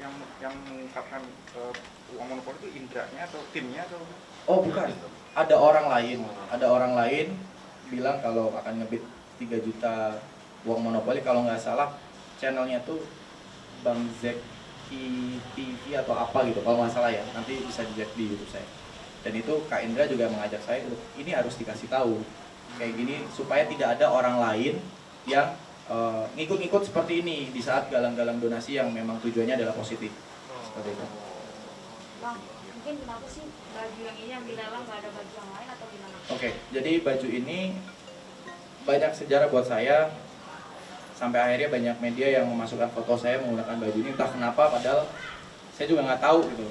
yang mengungkapkan uang monopoli itu Indra-nya atau timnya atau? Oh bukan, ada orang lain bilang kalau akan ngebit 3 juta uang monopoli, kalau nggak salah channelnya tuh Bang Zeki TV atau apa gitu kalau nggak salah ya, nanti bisa dilihat di YouTube saya. Dan itu Kak Indra juga mengajak saya untuk ini harus dikasih tahu kayak gini supaya tidak ada orang lain yang ngikut-ngikut seperti ini di saat galang-galang donasi yang memang tujuannya adalah positif. Seperti itu. Bang, mungkin kenapa sih baju yang ini yang dilelang nggak ada baju yang lain atau gimana? Oke, jadi baju ini banyak sejarah buat saya. Sampai akhirnya banyak media yang memasukkan foto saya menggunakan baju ini, entah kenapa, padahal saya juga nggak tahu gitu.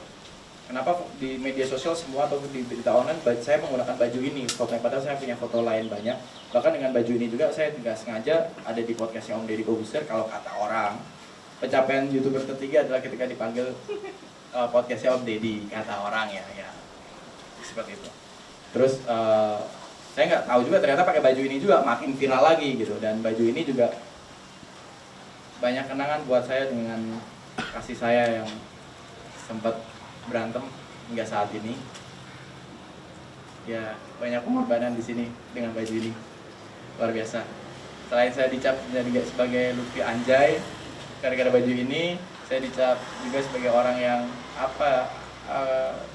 Kenapa di media sosial semua atau di berita online saya menggunakan baju ini fotonya, padahal saya punya foto lain banyak. Bahkan dengan baju ini juga saya tidak sengaja ada di podcastnya Om Deddy Kobuser. Kalau kata orang, pencapaian YouTuber tertinggi adalah ketika dipanggil podcastnya Om Deddy, kata orang ya seperti itu. Terus saya nggak tahu juga ternyata pakai baju ini juga makin viral lagi gitu, dan baju ini juga banyak kenangan buat saya dengan kasih saya yang sempat berantem hingga saat ini. Ya banyak pengorbanan di sini dengan baju ini, luar biasa. Selain saya dicap sebagai Lutfi Anjay gara-gara baju ini, saya dicap juga sebagai orang yang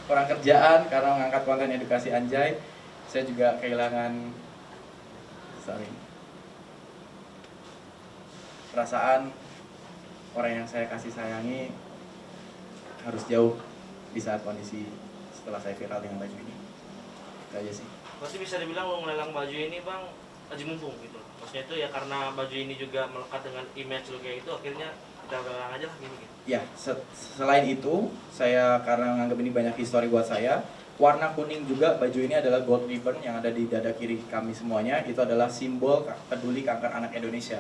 kurang kerjaan karena mengangkat konten edukasi Anjay. Saya juga kehilangan perasaan orang yang saya kasih sayangi harus jauh di saat kondisi setelah saya viral dengan baju ini. Itu aja sih. Pasti bisa dibilang lo melelang baju ini Bang aji mumpung gitu. Maksudnya itu ya karena baju ini juga melekat dengan image lo kayak itu, akhirnya kita lelang aja lah gini gitu. Ya, selain itu saya karena menganggap ini banyak histori buat saya. Warna kuning juga baju ini adalah gold ribbon yang ada di dada kiri kami semuanya. Itu adalah simbol peduli kanker anak Indonesia.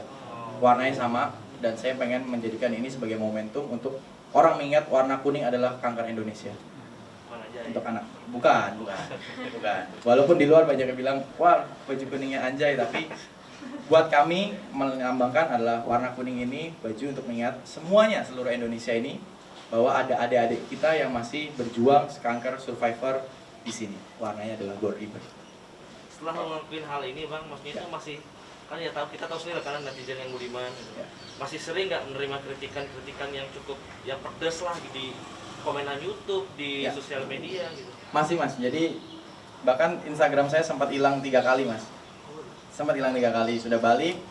Warnanya sama, dan saya pengen menjadikan ini sebagai momentum untuk orang mengingat warna kuning adalah kanker Indonesia. Untuk anak. Bukan. Walaupun di luar banyak yang bilang, wah baju kuningnya Anjay, tapi buat kami melambangkan adalah warna kuning ini baju untuk mengingat semuanya, seluruh Indonesia ini, bahwa ada adik-adik kita yang masih berjuang kanker survivor di sini. Warnanya adalah gold ribbon. Setelah ngelakuin hal ini Bang, maksudnya itu masih kan ya kita tahu sendiri karena netizen yang budiman gitu. Masih sering nggak menerima kritikan yang cukup yang pedes lah di komenan YouTube, di sosial media gitu? Masih Mas, jadi bahkan Instagram saya sempat hilang 3 kali Mas. Sempat hilang 3 kali, sudah balik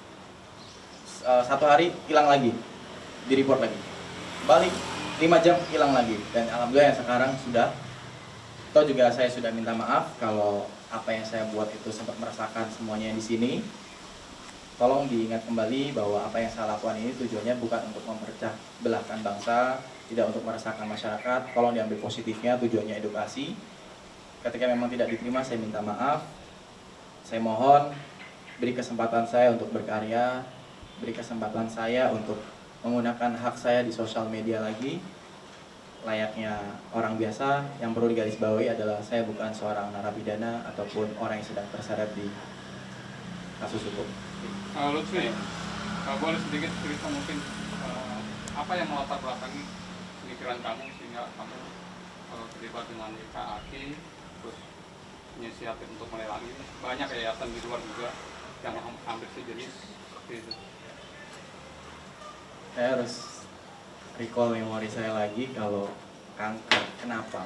1 hari hilang lagi, di report lagi, balik 5 jam hilang lagi, dan alhamdulillah yang sekarang sudah. Toh juga saya sudah minta maaf kalau apa yang saya buat itu sempat meresahkan semuanya di sini. Tolong diingat kembali bahwa apa yang saya lakukan ini tujuannya bukan untuk memecah belahkan bangsa, tidak untuk meresahkan masyarakat. Tolong diambil positifnya, tujuannya edukasi. Ketika memang tidak diterima, saya minta maaf. Saya mohon beri kesempatan saya untuk berkarya, beri kesempatan saya untuk menggunakan hak saya di sosial media lagi. Layaknya orang biasa, yang perlu digarisbawahi adalah saya bukan seorang narapidana ataupun orang yang sedang terseret di kasus hukum. Lutfi, boleh sedikit cerita mungkin apa yang melatar belakangi pemikiran kamu sehingga kamu terlibat dengan YKAki, terus inisiatif untuk melelang ini. Banyak yayasan di luar juga yang hampir sejenis seperti itu. Saya harus recall memori saya lagi kalau kanker. Kenapa?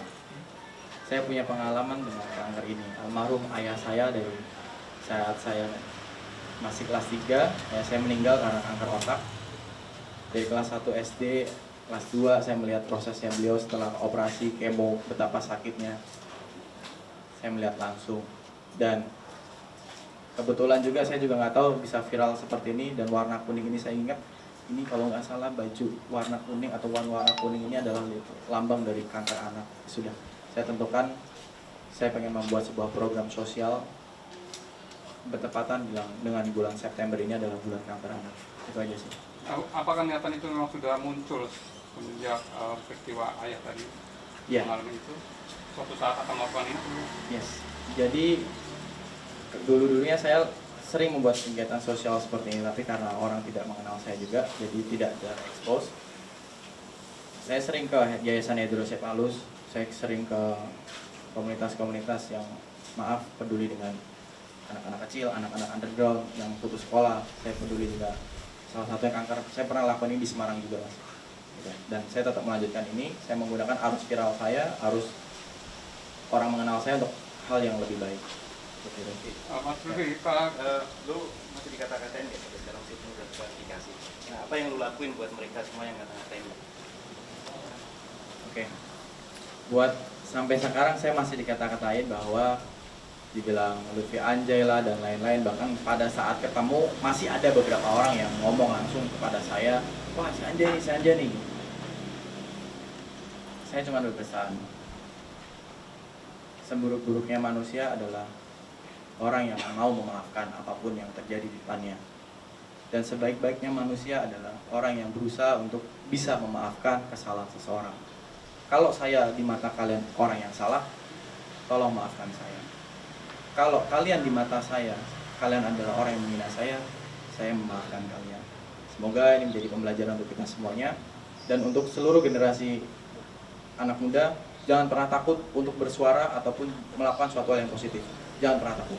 Saya punya pengalaman dengan kanker ini. Almarhum ayah saya dari saat saya masih kelas 3, saya meninggal karena kanker otak. Dari kelas 1 SD, kelas 2 saya melihat prosesnya beliau setelah operasi kemo, betapa sakitnya. Saya melihat langsung, dan kebetulan juga saya juga nggak tahu bisa viral seperti ini. Dan warna kuning ini saya ingat, ini kalau nggak salah baju warna kuning atau warna kuning ini adalah lambang dari kanker anak. Sudah saya tentukan, saya pengen membuat sebuah program sosial bertepatan dengan bulan September ini adalah bulan kanker anak. Itu aja sih. Apakah niatan itu memang sudah muncul semenjak peristiwa ayah tadi mengalami itu? Suatu saat akan melakukan itu? Yes. Jadi dulunya saya sering membuat kegiatan sosial seperti ini, tapi karena orang tidak mengenal saya juga, jadi tidak ada expose. Saya sering ke Yayasan Hidrosepalus, saya sering ke komunitas-komunitas yang maaf peduli dengan anak-anak kecil, anak-anak underground yang putus sekolah. Saya peduli juga salah satu yang kanker. Saya pernah lakukan ini di Semarang juga, Mas. Dan saya tetap melanjutkan ini. Saya menggunakan arus viral saya, arus orang mengenal saya untuk hal yang lebih baik. Mas Lutfi, Pak, Lu masih dikata-katain ya sampai sekarang sih udah klarifikasi. Nah, apa yang lu lakuin buat mereka semua yang kata-katain lu? Oke. Buat sampai sekarang saya masih dikata-katain bahwa dibilang Lutfi Anjay lah dan lain-lain, bahkan pada saat ketemu masih ada beberapa orang yang ngomong langsung kepada saya, wah si Anjay nih. Saya cuma berpesan, seburuk-buruknya manusia adalah orang yang mau memaafkan apapun yang terjadi di depannya. Dan sebaik-baiknya manusia adalah orang yang berusaha untuk bisa memaafkan kesalahan seseorang. Kalau saya di mata kalian orang yang salah, tolong maafkan saya. Kalau kalian di mata saya, kalian adalah orang yang menghina saya memaafkan kalian. Semoga ini menjadi pembelajaran untuk kita semuanya. Dan untuk seluruh generasi anak muda, jangan pernah takut untuk bersuara ataupun melakukan suatu hal yang positif. Jangan pernah takut.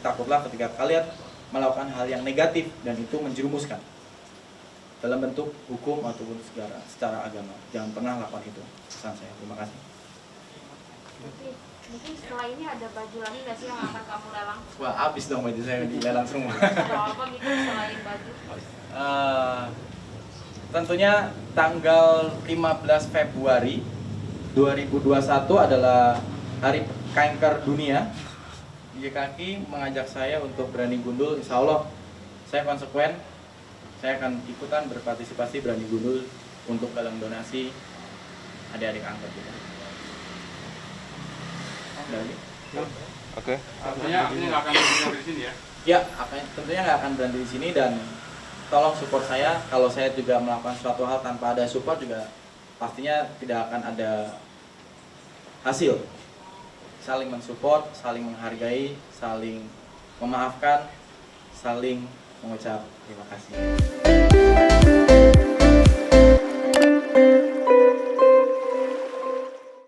Takutlah ketika kalian melakukan hal yang negatif dan itu menjerumuskan dalam bentuk hukum ataupun secara agama. Jangan pernah lakukan itu. Pesan saya. Terima kasih. Mungkin setelah ini ada baju lagi nggak sih yang akan kamu lelang? Wah, habis dong baju saya dilelang semua. Ada apa gitu selain baju? Tentunya tanggal 15 Februari 2021 adalah Hari Kanker Dunia. YKAKI mengajak saya untuk berani gundul. Insya Allah saya konsekuen. Saya akan ikutan berpartisipasi berani gundul untuk galang donasi adik-adik kanker kita. Oke. Artinya nggak akan berhenti di sini ya? Ya, tentunya nggak akan berhenti di sini dan tolong support saya. Kalau saya juga melakukan suatu hal tanpa ada support juga pastinya tidak akan ada hasil. Saling mensupport, saling menghargai, saling memaafkan, saling mengucap terima kasih.